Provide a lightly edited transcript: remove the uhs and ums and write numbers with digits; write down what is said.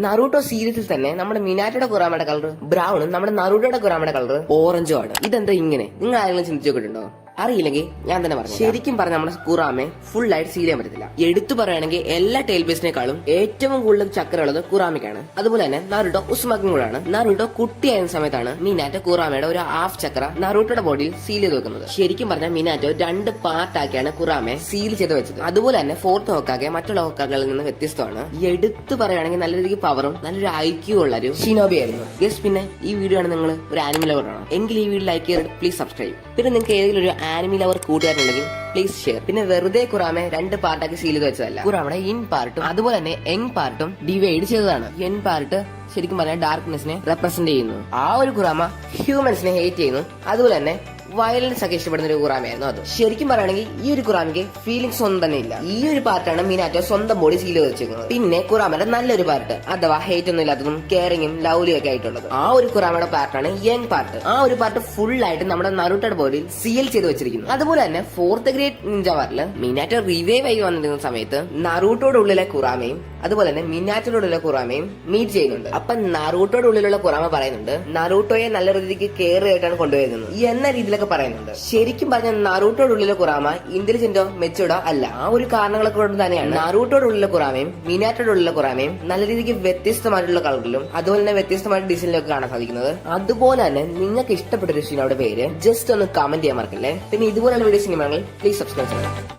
Naruto സീരീസിൽ തന്നെ നമ്മുടെ മിനാറ്റോയുടെ കുറാമയുടെ കളർ ബ്രൗണും നമ്മുടെ നറൂട്ടോയുടെ കുറാമയുടെ കളർ ഓറഞ്ചും ആണ്. ഇതെന്താ ഇങ്ങനെ? നിങ്ങൾ ആരെങ്കിലും ചിന്തിച്ചു നോക്കിയിട്ടുണ്ടോ? അറിയില്ലെങ്കിൽ ഞാൻ തന്നെ പറഞ്ഞു. ശരിക്കും പറഞ്ഞ നമ്മുടെ കുറാമെ ഫുൾ ആയിട്ട് സീൽ ചെയ്യാൻ പറ്റത്തില്ല. എടുത്തു പറയുകയാണെങ്കിൽ എല്ലാ ടെയിൽ ബേസിനേക്കാളും ഏറ്റവും കൂടുതൽ ചക്ര ഉള്ളത് കുറാമയ്ക്കാണ്. അതുപോലെ തന്നെ നറൂട്ടോ ഉസ്മാക്കും കൂടാണ്. നറൂട്ടോ കുട്ടിയായ സമയത്താണ് മിനാറ്റോ കുറാമയുടെ ഒരു ഹാഫ് ചക്ര നറൂട്ടോയുടെ ബോഡിയിൽ സീൽ ചെയ്ത് വെക്കുന്നത്. ശരിക്കും പറഞ്ഞാൽ മിനാറ്റോ 2 പാർട്ടാക്കിയാണ് കുറാമെ സീൽ ചെയ്ത് വെച്ചത്. അതുപോലെ തന്നെ ഫോർത്ത് ഹോക്കാകെ മറ്റുള്ള ഹോക്കാകളിൽ നിന്ന് വ്യത്യസ്തമാണ്. എടുത്തു പറയുകയാണെങ്കിൽ നല്ല രീതിക്ക് പവറും നല്ലൊരു ഐക്യവും ഉള്ള ഒരു ഷിനോബി ആയിരുന്നു. ഗസ് പിന്നെ ഈ വീഡിയോ ആണ് നിങ്ങൾ ഒരു ആനിമൽ ലവർ ആണ് എങ്കിൽ ഈ വീഡിയോ ലൈക്ക് ചെയ്തിട്ട് പ്ലീസ് സബ്സ്ക്രൈബ്. പിന്നെ നിങ്ങൾക്ക് ഏതെങ്കിലും ഒരു ആനിമൽ ലവർ കൂട്ടുകാരുണ്ടെങ്കിൽ പ്ലീസ് ഷെയർ. പിന്നെ വെറുതെ കുറാമെ 2 പാർട്ടാക്കി സീൽ ചെയ്ത് വെച്ചതല്ല. കുറാമയുടെ ഇൻ പാർട്ടും അതുപോലെ തന്നെ യങ് പാർട്ടും ഡിവൈഡ് ചെയ്തതാണ്. എൻ പാർട്ട് ശരിക്കും പറഞ്ഞാൽ ഡാർക്ക്നെസ്സിനെ റെപ്രസെന്റ് ചെയ്യുന്നു. ആ ഒരു കുറാമ ഹ്യൂമൻസിനെ ഹേറ്റ് ചെയ്യുന്നു. അതുപോലെ തന്നെ വയലൻസ് ഒക്കെ ഇഷ്ടപ്പെടുന്ന ഒരു കുറാമയായിരുന്നു അത്. ശരിക്കും പറയുകയാണെങ്കിൽ ഈ ഒരു കുറാമയ്ക്ക് ഫീലിംഗ്സ് ഒന്നും തന്നെ ഇല്ല. ഈ ഒരു പാർട്ടാണ് മിനാറ്റോ സ്വന്തം ബോഡി സീൽ വെച്ചിരിക്കുന്നത്. പിന്നെ കുറാമയുടെ നല്ലൊരു പാർട്ട് അഥവാ ഹേറ്റ് ഒന്നും ഇല്ലാത്തതും കെയറിങ്ങും ലവ്ലിയും ഒക്കെ ആയിട്ടുള്ളത് ആ ഒരു കുറാമയുടെ പാർട്ടാണ് യങ് പാർട്ട്. ആ ഒരു പാർട്ട് ഫുൾ ആയിട്ട് നമ്മുടെ നറൂട്ടോയുടെ ബോഡിയിൽ സീൽ ചെയ്ത് വെച്ചിരിക്കുന്നു. അതുപോലെ തന്നെ ഫോർത്ത് ഗ്രേറ്റ് നിഞ്ച വാറിൽ മിനാറ്റോ റിവൈവ് ആയി വന്നിരുന്ന സമയത്ത് നറൂട്ടോയുടെ ഉള്ളിലെ കുറാമയും അതുപോലെ തന്നെ മിനാറ്റോയുടെ ഉള്ളിലെ കുറാമയും മീറ്റ് ചെയ്യുന്നുണ്ട്. അപ്പൊ നറൂട്ടോയുടെ ഉള്ളിലുള്ള കുറാമ പറയുന്നുണ്ട് നറൂട്ടോയെ നല്ല രീതിക്ക് കെയർ ആയിട്ടാണ് കൊണ്ടുവരുന്നത് എന്ന രീതിയിലൊക്കെ പറയുന്നുണ്ട്. ശരിക്കും പറഞ്ഞ നറൂട്ടോയുടെ ഉള്ളിലെ കുറാമ ഇന്റലിജന്റോ മെച്ചൂർഡോ അല്ല. ആ ഒരു കാരണങ്ങളൊക്കെ കൊണ്ട് തന്നെയാണ് നറൂട്ടോയുടെ ഉള്ളിലെ കുറാമയും മിനാറ്റോയുടെ ഉള്ളിലെ കുറാമയും നല്ല രീതിക്ക് വ്യത്യസ്തമായിട്ടുള്ള കളറിലും അതുപോലെ തന്നെ വ്യത്യസ്തമായിട്ട് ഡിസൈനിലും ഒക്കെ കാണാൻ സാധിക്കുന്നത്. അതുപോലെ തന്നെ നിങ്ങൾക്ക് ഇഷ്ടപ്പെട്ട ഒരു ഷീനോയുടെ പേര് ജസ്റ്റ് ഒന്ന് കമന്റ് ചെയ്യാൻ മറക്കല്ലേ. പിന്നെ ഇതുപോലുള്ള വീഡിയോസ് സിനിമകൾ പ്ലീസ് സബ്സ്ക്രൈബ് ചെയ്യണം.